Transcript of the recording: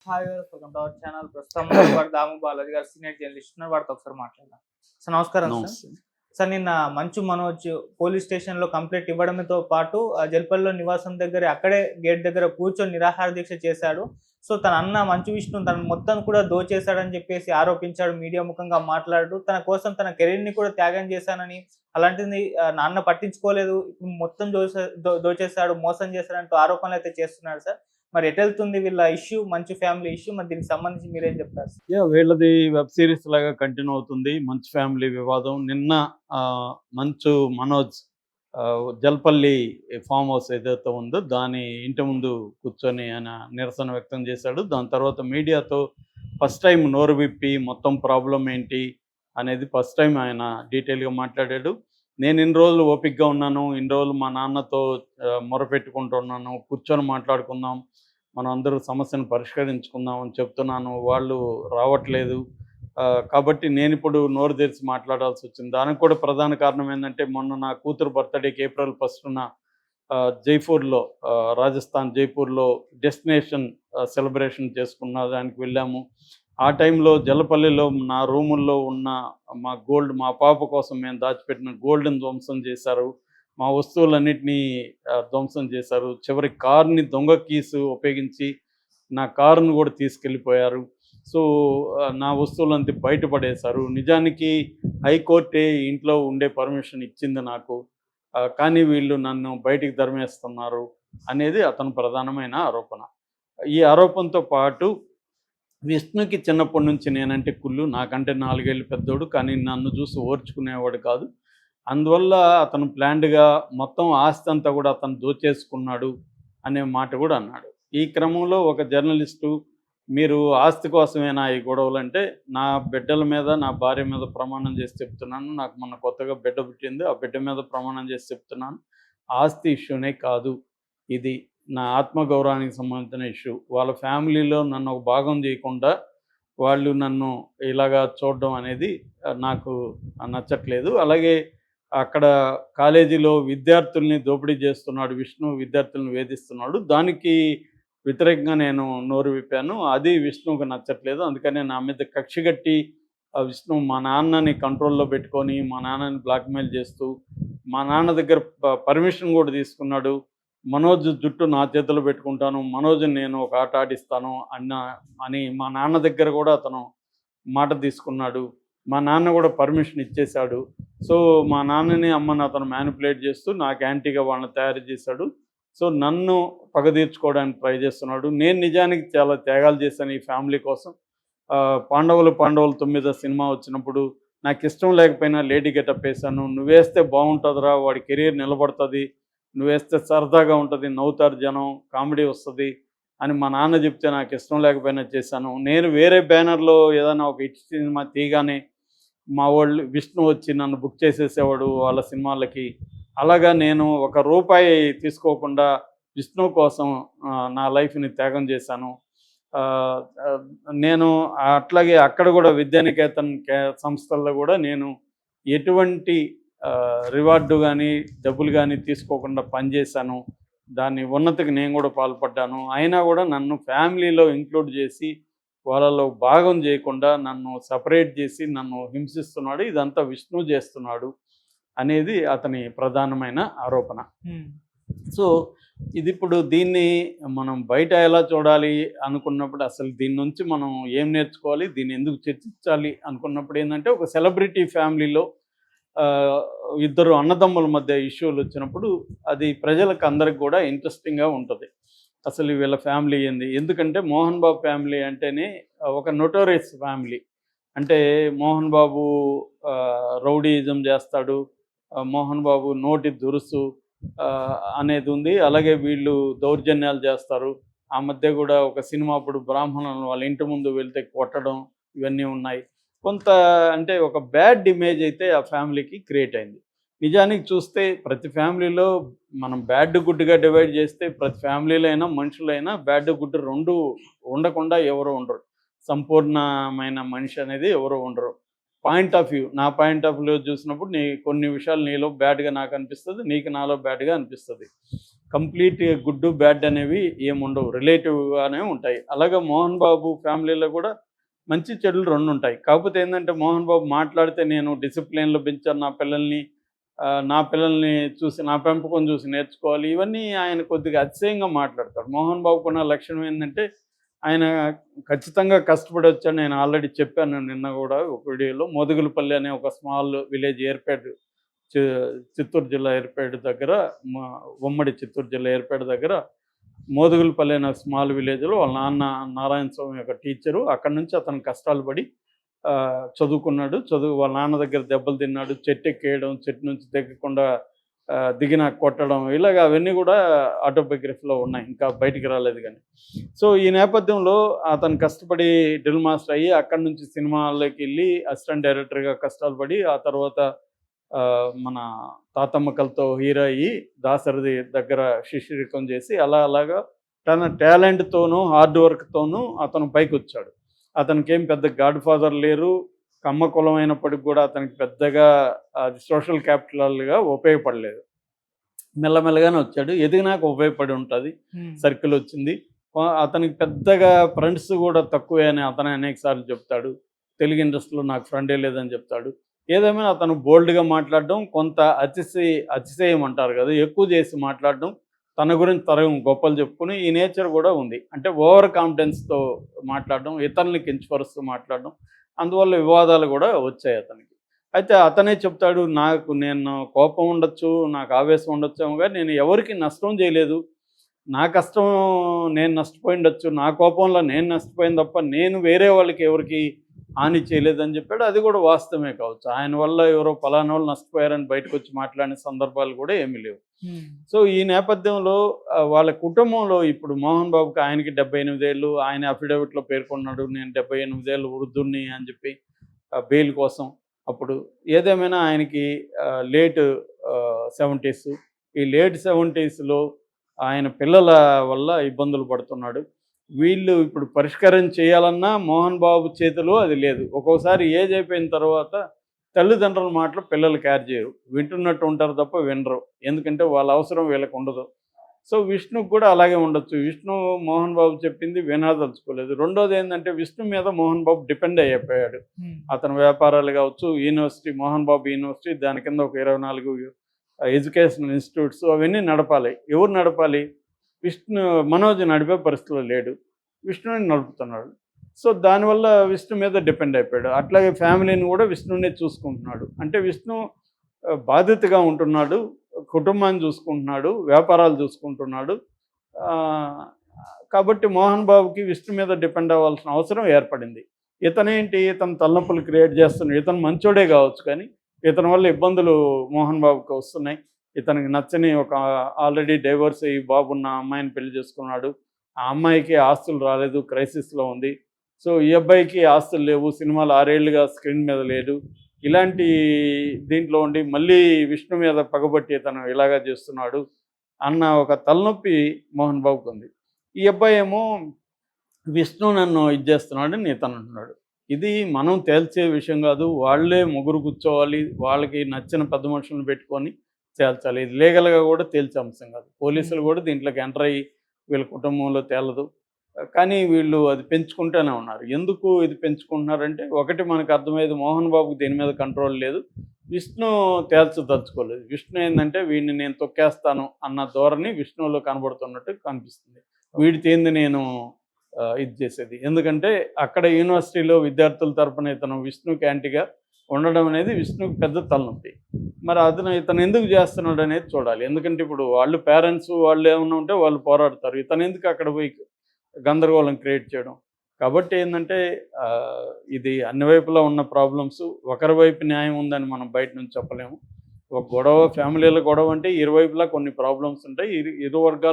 Hi welcome to our channel. ప్రస్తుతం మనతో పాటు దాము బాలాజీ గారు సీనియర్ జర్నలిస్ట్ ఉన్నారు. వారితో ఒకసారి మాట్లాడదాం. సార్ నమస్కారం సార్. నమస్తే. సార్ నిన్న మంచు మనోజ్ పోలీస్ స్టేషన్‌లో కంప్లెయింట్ ఇవ్వడంతో పాటు జల్పల్లిలో నివాసం దగ్గరే అక్కడే గేట్ దగ్గర కూర్చొని నిరాహార దీక్ష చేశాడు. సో తన అన్న మంచు విష్ణు తన మొత్తం కూడా దోచేశాడని చెప్పేసి ఆరోపించాడు. మీడియా ముఖంగా మాట్లాడుతూ తన కోసం తన కెరీర్‌ని కూడా త్యాగం చేశానని, అలాంటిది నాన్న పట్టించుకోలేదు, ఇప్పుడు మొత్తం దోచేశాడు, మోసం చేశాడంటూ ఆరోపణలైతే చేస్తున్నాడు సార్. మరి ఎటెళ్తుంది వీళ్ళ ఇష్యూ, మంచు ఫ్యామిలీ ఇష్యూ? మరి దీనికి సంబంధించి మీరేం చెప్తారు? వీళ్ళది వెబ్ సిరీస్ లాగా కంటిన్యూ అవుతుంది. మంచు ఫ్యామిలీ వివాదం. నిన్న మంచు మనోజ్ జల్పల్లి ఫామ్ హౌస్ ఏదైతే ఉందో దాని ఇంటి ముందు కూర్చొని ఆయన నిరసన వ్యక్తం చేశాడు. దాని తర్వాత మీడియాతో ఫస్ట్ టైం నోరు విప్పి మొత్తం ప్రాబ్లం ఏంటి అనేది ఫస్ట్ టైం ఆయన డీటెయిల్గా మాట్లాడాడు. నేను ఇన్ని రోజులు ఓపికగా ఉన్నాను, ఇన్ని రోజులు మా నాన్నతో మొరపెట్టుకుంటున్నాను, కూర్చొని మాట్లాడుకుందాం, మనం అందరూ సమస్యను పరిష్కరించుకుందాం అని చెప్తున్నాను, వాళ్ళు రావట్లేదు. కాబట్టి నేను ఇప్పుడు నోరు తెరిచి మాట్లాడాల్సి వచ్చింది. దానికి కూడా ప్రధాన కారణం ఏంటంటే, మొన్న నా కూతురు బర్త్డేకి ఏప్రిల్ 1న జైపూర్లో, రాజస్థాన్ జైపూర్లో డెస్టినేషన్ సెలబ్రేషన్ చేసుకున్న దానికి వెళ్ళాము. ఆ టైంలో జలపల్లిలో నా రూముల్లో ఉన్న మా పాప కోసం మేము దాచిపెట్టిన గోల్డ్ని ధ్వంసం చేశారు. మా వస్తువులన్నిటినీ ధ్వంసం చేశారు. చివరి కార్ని దొంగ కీసు ఉపయోగించి నా కారును కూడా తీసుకెళ్ళిపోయారు. సో నా వస్తువులంతా బయటపడేశారు. నిజానికి హైకోర్టే ఇంట్లో ఉండే పర్మిషన్ ఇచ్చింది నాకు, కానీ వీళ్ళు నన్ను బయటికి తరిమేస్తున్నారు అనేది అతను ప్రధానమైన ఆరోపణ. ఈ ఆరోపణతో పాటు విష్ణుకి చిన్నప్పటి నుంచి నేనంటే కుళ్ళు, నాకంటే 4 ఏళ్ళు పెద్దోడు, కానీ నన్ను చూసి ఓర్చుకునేవాడు కాదు. అందువల్ల అతను ప్లాన్డ్గా మొత్తం ఆస్తి అంతా కూడా అతను దోచేసుకున్నాడు అనే మాట కూడా అన్నాడు. ఈ క్రమంలో ఒక జర్నలిస్టు, మీరు ఆస్తి కోసమేనా ఈ గొడవలు అంటే, నా బిడ్డల మీద, నా భార్య మీద ప్రమాణం చేసి చెప్తున్నాను, నాకు మొన్న కొత్తగా బిడ్డ పుట్టింది, ఆ బిడ్డ మీద ప్రమాణం చేసి చెప్తున్నాను, ఆస్తి ఇష్యూనే కాదు, ఇది నా ఆత్మగౌరవానికి సంబంధించిన ఇష్యూ. వాళ్ళ ఫ్యామిలీలో నన్ను ఒక భాగం చేయకుండా వాళ్ళు నన్ను ఇలాగా చూడడం అనేది నాకు నచ్చట్లేదు. అలాగే అక్కడ కాలేజీలో విద్యార్థుల్ని దోపిడీ చేస్తున్నాడు విష్ణు, విద్యార్థులను వేధిస్తున్నాడు, దానికి వ్యతిరేకంగా నేను నోరు విప్పాను. అది విష్ణువుకు నచ్చట్లేదు. అందుకనే నా మీద కక్ష కట్టి విష్ణు మా నాన్నని కంట్రోల్లో పెట్టుకొని మా నాన్నని బ్లాక్మెయిల్ చేస్తూ మా నాన్న దగ్గర పర్మిషన్ కూడా తీసుకున్నాడు. మనోజ్ జుట్టు నా చేతిలో పెట్టుకుంటాను, మనోజ్ని నేను ఒక ఆట ఆడిస్తాను అని మా నాన్న దగ్గర కూడా అతను మాట తీసుకున్నాడు. మా నాన్న కూడా పర్మిషన్ ఇచ్చేశాడు. సో మా నాన్నని అమ్మని అతను మ్యానిపులేట్ చేస్తూ నాకు యాంటీగా వాళ్ళని తయారు చేశాడు. సో నన్ను పగ తీర్చుకోవడానికి ట్రై చేస్తున్నాడు. నేను నిజానికి చాలా త్యాగాలు చేశాను ఈ ఫ్యామిలీ కోసం. పాండవులు 9 సినిమా వచ్చినప్పుడు నాకు ఇష్టం లేకపోయినా లేడీ గెటప్ వేశాను. నువ్వేస్తే బాగుంటుందిరా, వాడి కెరీర్ నిలబడుతుంది, నువ్వేస్తే సరదాగా ఉంటుంది, నవ్వుతారు జనం, కామెడీ వస్తుంది అని మా నాన్న చెప్తే నాకు ఇష్టం లేకపోయినా చేశాను. నేను వేరే బ్యానర్లో ఏదైనా ఒక హిట్ సినిమా తీయగానే మా వాళ్ళు విష్ణు వచ్చి నన్ను బుక్ చేసేసేవాడు వాళ్ళ సినిమాలకి. అలాగా నేను ₹1 తీసుకోకుండా విష్ణు కోసం నా లైఫ్ని త్యాగం చేశాను. నేను అట్లాగే అక్కడ కూడా విద్యానికేతన్ సంస్థల్లో కూడా నేను ఎటువంటి రివార్డు కానీ డబ్బులు కానీ తీసుకోకుండా పనిచేశాను. దాని ఉన్నతికి నేను కూడా పాల్పడ్డాను. అయినా కూడా నన్ను ఫ్యామిలీలో ఇంక్లూడ్ చేసి వాళ్ళలో భాగం చేయకుండా నన్ను సపరేట్ చేసి నన్ను హింసిస్తున్నాడు. ఇదంతా విష్ణు చేస్తున్నాడు అనేది అతని ప్రధానమైన ఆరోపణ. సో ఇది ఇప్పుడు దీన్ని మనం బయట ఎలా చూడాలి అనుకున్నప్పుడు, అసలు దీని నుంచి మనం ఏం నేర్చుకోవాలి, దీన్ని ఎందుకు చర్చించాలి అనుకున్నప్పుడు ఏంటంటే, ఒక సెలబ్రిటీ ఫ్యామిలీలో ఇద్దరు అన్నదమ్ముల మధ్య ఇష్యూలు వచ్చినప్పుడు అది ప్రజలకు అందరికి కూడా ఇంట్రెస్టింగ్గా ఉంటుంది. అసలు వీళ్ళ ఫ్యామిలీ ఏంది, ఎందుకంటే మోహన్ బాబు ఫ్యామిలీ అంటేనే ఒక నోటోరియస్ ఫ్యామిలీ. అంటే మోహన్ బాబు రౌడీయిజం చేస్తాడు, మోహన్ బాబు నోటి దురుసు అనేది ఉంది. అలాగే వీళ్ళు దౌర్జన్యాలు చేస్తారు. ఆ మధ్య కూడా ఒక సినిమా అప్పుడు బ్రాహ్మణులను వాళ్ళ ఇంటి ముందు వెళ్తే కొట్టడం, ఇవన్నీ ఉన్నాయి. కొంత అంటే ఒక బ్యాడ్ ఇమేజ్ అయితే ఆ ఫ్యామిలీకి క్రియేట్ అయింది. నిజానికి చూస్తే ప్రతి ఫ్యామిలీలో మనం బ్యాడ్ గుడ్గా డివైడ్ చేస్తే ప్రతి ఫ్యామిలీలో అయినా మనుషులైనా బ్యాడ్ గుడ్ రెండు ఉండకుండా ఎవరు ఉండరు. సంపూర్ణమైన మనిషి అనేది ఎవరు ఉండరు. పాయింట్ ఆఫ్ వ్యూ, నా పాయింట్ ఆఫ్ వ్యూ చూసినప్పుడు కొన్ని విషయాలు నీలో బ్యాడ్గా నాకు అనిపిస్తుంది, నీకు నాలో బ్యాడ్గా అనిపిస్తుంది. కంప్లీట్ గుడ్ బ్యాడ్ అనేవి ఏముండవు, రిలేటివ్గానే ఉంటాయి. అలాగే మోహన్ బాబు ఫ్యామిలీలో కూడా మంచి చెడులు రెండు ఉంటాయి. కాకపోతే ఏంటంటే మోహన్ బాబు మాట్లాడితే నేను డిసిప్లిన్లో పెంచాను నా పిల్లల్ని చూసి, నా పెంపకం చూసి నేర్చుకోవాలి, ఇవన్నీ ఆయన కొద్దిగా అతిశయంగా మాట్లాడతాడు. మోహన్ బాబుకున్న లక్షణం ఏంటంటే ఆయన ఖచ్చితంగా కష్టపడి వచ్చాడు. నేను ఆల్రెడీ చెప్పాను నిన్న కూడా ఒక వీడియోలో. మోదుగులపల్లి అనే ఒక స్మాల్ విలేజ్ ఏర్పేట, చిత్తూరు జిల్లా ఏర్పేట దగ్గర, ఉమ్మడి చిత్తూరు జిల్లా ఏర్పేట దగ్గర మోదుగులపల్లి అనే స్మాల్ విలేజ్లో వాళ్ళ నాన్న నారాయణ స్వామి యొక్క టీచరు. అక్కడి నుంచి అతను కష్టాలు పడి చదువుకున్నాడు. వాళ్ళ నాన్న దగ్గర దెబ్బలు తిన్నాడు, చెట్టు ఎక్కేయడం, చెట్టు నుంచి దిగకుండా దిగిన కొట్టడం, ఇలాగ అవన్నీ కూడా ఆటోబయోగ్రఫీలో ఉన్నాయి, ఇంకా బయటికి రాలేదు కానీ. సో ఈ నేపథ్యంలో అతను కష్టపడి డ్రిల్ మాస్టర్ అయ్యి అక్కడి నుంచి సినిమాల్లోకి వెళ్ళి అసిస్టెంట్ డైరెక్టర్గా కష్టాలు పడి, ఆ తర్వాత మన తాతమ్మకలతో హీరో అయ్యి దాశరథి దగ్గర శిష్యరికం చేసి అలాగా తన టాలెంట్తోనూ హార్డ్ వర్క్తోనూ అతను పైకి వచ్చాడు. అతనికి ఏం పెద్ద గాడ్ ఫాదర్ లేరు, కమ్మ కులం అయినప్పటికి కూడా అతనికి పెద్దగా అది సోషల్ క్యాపిటల్గా ఉపయోగపడలేదు. మెల్లమెల్లగానే వచ్చాడు, ఎదిగినాక ఉపయోగపడి ఉంటుంది, సర్కిల్ వచ్చింది. అతనికి పెద్దగా ఫ్రెండ్స్ కూడా తక్కువే అని అతను అనేక సార్లు చెప్తాడు. తెలుగు ఇండస్ట్రీలో నాకు ఫ్రెండే లేదని చెప్తాడు. ఏదేమైనా అతను బోల్డ్గా మాట్లాడడం, కొంత అతిశయం అంటారు కదా, ఎక్కువ చేసి మాట్లాడడం, తన గురించి గొప్పలు చెప్పుకుని ఈ నేచర్ కూడా ఉంది. అంటే ఓవర్ కాన్ఫిడెన్స్తో మాట్లాడడం, ఇతరుల్ని కించపరుస్తూ మాట్లాడడం, అందువల్ల వివాదాలు కూడా వచ్చాయి అతనికి. అయితే అతనే చెప్తాడు, నేను కోపం ఉండొచ్చు, నాకు ఆవేశం ఉండొచ్చేమో, కానీ నేను ఎవరికి నష్టం చేయలేదు, నా కష్టం నేను నష్టపోయి ఉండొచ్చు, నా కోపంలో నేను నష్టపోయింది తప్ప నేను వేరే వాళ్ళకి ఎవరికి హాని చేయలేదని చెప్పాడు. అది కూడా వాస్తవమే కావచ్చు. ఆయన వల్ల ఎవరో పలానా వాళ్ళు నష్టపోయారని బయటకు వచ్చి మాట్లాడిన సందర్భాలు కూడా ఏమీ లేవు. సో ఈ నేపథ్యంలో వాళ్ళ కుటుంబంలో ఇప్పుడు మోహన్ బాబుకి, ఆయనకి 78 ఏళ్ళు, ఆయన అఫిడవిట్లో పేర్కొన్నాడు నేను 78 ఏళ్ళు వృద్ధుణ్ణి అని చెప్పి బెయిల్ కోసం. అప్పుడు ఏదేమైనా ఆయనకి లేట్ 70s, ఈ లేట్ 70sలో ఆయన పిల్లల వల్ల ఇబ్బందులు పడుతున్నాడు. వీళ్ళు ఇప్పుడు పరిష్కారం చేయాలన్నా మోహన్ బాబు చేతిలో అది లేదు. ఒక్కోసారి ఏజ్ అయిపోయిన తర్వాత తల్లిదండ్రుల మాటలు పిల్లలు క్యారీ చేయరు, వింటున్నట్టు ఉంటారు తప్ప వినరు. ఎందుకంటే వాళ్ళ అవసరం వీళ్ళకి ఉండదు. సో విష్ణుకు కూడా అలాగే ఉండొచ్చు. విష్ణు మోహన్ బాబు చెప్పింది వినదలుచుకోలేదు. రెండోది ఏంటంటే విష్ణు మీద మోహన్ బాబు డిపెండ్ అయిపోయాడు. అతని వ్యాపారాలు కావచ్చు, యూనివర్సిటీ, మోహన్ బాబు యూనివర్సిటీ, దాని కింద ఒక 24 ఎడ్యుకేషనల్ ఇన్స్టిట్యూట్స్, అవన్నీ నడపాలి. ఎవరు నడపాలి? మనోజ్ నడిపే పరిస్థితిలో లేడు, విష్ణుని నడుపుతున్నాడు. సో దానివల్ల విష్ణు మీద డిపెండ్ అయిపోయాడు. అట్లాగే ఫ్యామిలీని కూడా విష్ణునే చూసుకుంటున్నాడు. అంటే విష్ణు బాధ్యతగా ఉంటున్నాడు, కుటుంబాన్ని చూసుకుంటున్నాడు, వ్యాపారాలు చూసుకుంటున్నాడు. కాబట్టి మోహన్ బాబుకి విష్ణు మీద డిపెండ్ అవ్వాల్సిన అవసరం ఏర్పడింది. ఇతను తలనొప్పులు క్రియేట్ చేస్తున్నాడు. ఇతను మంచోడే కావచ్చు, కానీ ఇతని వల్ల ఇబ్బందులు మోహన్ బాబుకి వస్తున్నాయి. ఇతనికి నచ్చని ఒక ఆల్రెడీ డైవర్స్ అయ్యి బాబున్న అమ్మాయిని పెళ్లి చేసుకున్నాడు. ఆ అమ్మాయికి ఆస్తులు రాలేదు, క్రైసిస్లో ఉంది. సో ఈ అబ్బాయికి ఆస్తులు లేవు, సినిమాలు 6 ఏళ్ళుగా స్క్రీన్ మీద లేడు. ఇలాంటి దీంట్లో ఉండి మళ్ళీ విష్ణు మీద పగబట్టి ఇతను ఇలాగా చేస్తున్నాడు అన్న ఒక తలనొప్పి మోహన్ బాబుకు ఉంది. ఈ అబ్బాయి ఏమో విష్ణు నన్ను ఇది చేస్తున్నాడని ఇతను అంటున్నాడు. ఇది మనం తేల్చే విషయం కాదు. వాళ్ళే ముగ్గురు కూర్చోవాలి, వాళ్ళకి నచ్చిన పెద్ద మనుషులను పెట్టుకొని తేల్చాలి. ఇది లీగల్గా కూడా తేల్చే అంశం కాదు. పోలీసులు కూడా దీంట్లోకి ఎంటర్ అయ్యి వీళ్ళ కుటుంబంలో తేలదు. కానీ వీళ్ళు అది పెంచుకుంటూనే ఉన్నారు. ఎందుకు ఇది పెంచుకుంటున్నారంటే, ఒకటి మనకు అర్థమయ్యేది, మోహన్ బాబుకి దీని మీద కంట్రోల్ లేదు, విష్ణు తేల్చదలుచుకోలేదు. విష్ణు ఏంటంటే వీడిని నేను తొక్కేస్తాను అన్న ధోరణి విష్ణువులో కనబడుతున్నట్టు కనిపిస్తుంది. వీడితే ఏంది నేను ఇది చేసేది. ఎందుకంటే అక్కడ యూనివర్సిటీలో విద్యార్థుల తరపున ఇతను విష్ణుకి యాంటీగా ఉండడం అనేది విష్ణుకి పెద్ద తలనొప్పి. మరి ఇతను ఎందుకు చేస్తున్నాడు అనేది చూడాలి. ఎందుకంటే ఇప్పుడు వాళ్ళు పేరెంట్స్ వాళ్ళు ఏమన్నా ఉంటే వాళ్ళు పోరాడతారు, ఇతను ఎందుకు అక్కడ పోయి గందరగోళం క్రియేట్ చేయడం. కాబట్టి ఏంటంటే ఇది అన్ని వైపులా ఉన్న ప్రాబ్లమ్స్. ఒకరి వైపు న్యాయం ఉందని మనం బయట నుంచి చెప్పలేము. ఒక గొడవ, ఫ్యామిలీల గొడవ అంటే ఇరువైపులా కొన్ని ప్రాబ్లమ్స్ ఉంటాయి. ఇరు వర్గాలు